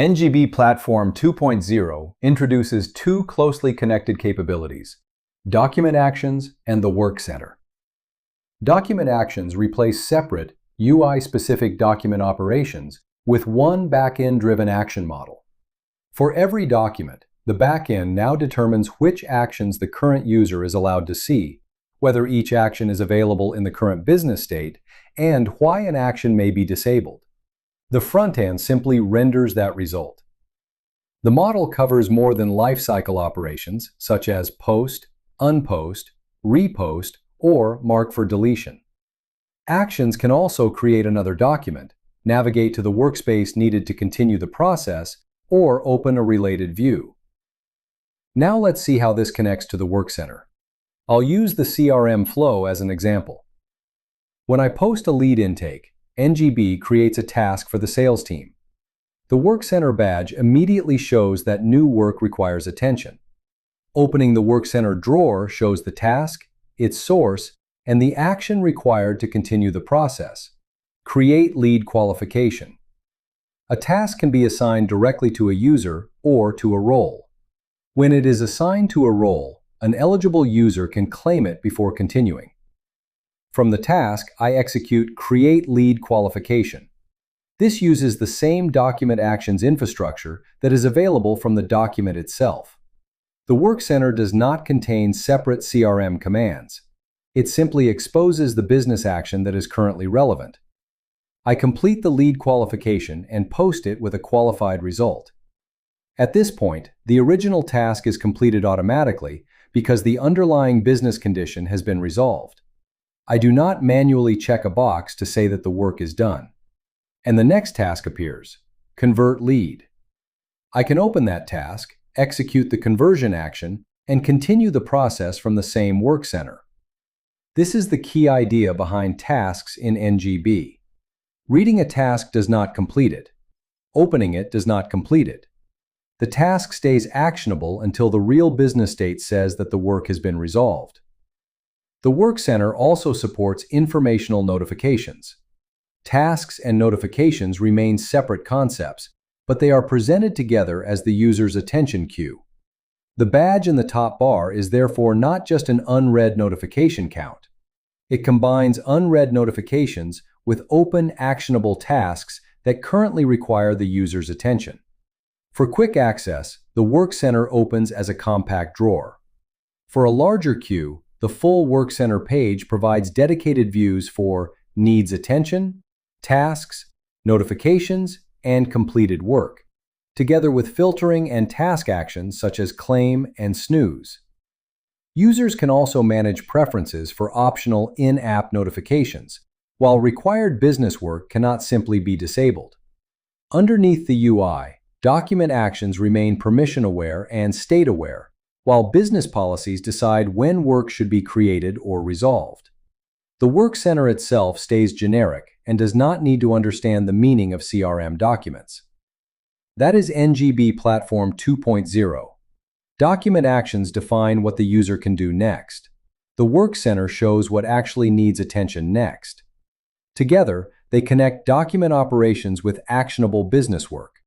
NGB Platform 2.0 introduces two closely connected capabilities: Document Actions and the Work Center. Document Actions replace separate, UI-specific document operations with one backend-driven action model. For every document, the backend now determines which actions the current user is allowed to see, whether each action is available in the current business state, and why an action may be disabled. The front end simply renders that result. The model covers more than lifecycle operations such as post, unpost, repost, or mark for deletion. Actions can also create another document, navigate to the workspace needed to continue the process, or open a related view. Now let's see how this connects to the Work Center. I'll use the CRM flow as an example. When I post a lead intake, NGB creates a task for the sales team. The Work Center badge immediately shows that new work requires attention. Opening the Work Center drawer shows the task, its source, and the action required to continue the process. Create lead qualification. A task can be assigned directly to a user or to a role. When it is assigned to a role, an eligible user can claim it before continuing. From the task, I execute Create Lead Qualification. This uses the same document actions infrastructure that is available from the document itself. The Work Center does not contain separate CRM commands. It simply exposes the business action that is currently relevant. I complete the lead qualification and post it with a qualified result. At this point, the original task is completed automatically because the underlying business condition has been resolved. I do not manually check a box to say that the work is done. And the next task appears: Convert Lead. I can open that task, execute the conversion action, and continue the process from the same Work Center. This is the key idea behind tasks in NGB. Reading a task does not complete it. Opening it does not complete it. The task stays actionable until the real business state says that the work has been resolved. The Work Center also supports informational notifications. Tasks and notifications remain separate concepts, but they are presented together as the user's attention queue. The badge in the top bar is therefore not just an unread notification count. It combines unread notifications with open, actionable tasks that currently require the user's attention. For quick access, the Work Center opens as a compact drawer. For a larger queue, the full Work Center page provides dedicated views for needs attention, tasks, notifications, and completed work, together with filtering and task actions such as claim and snooze. Users can also manage preferences for optional in-app notifications, while required business work cannot simply be disabled. Underneath the UI, document actions remain permission-aware and state-aware, while business policies decide when work should be created or resolved. The Work Center itself stays generic and does not need to understand the meaning of CRM documents. That is NGB Platform 2.0. Document actions define what the user can do next. The Work Center shows what actually needs attention next. Together, they connect document operations with actionable business work.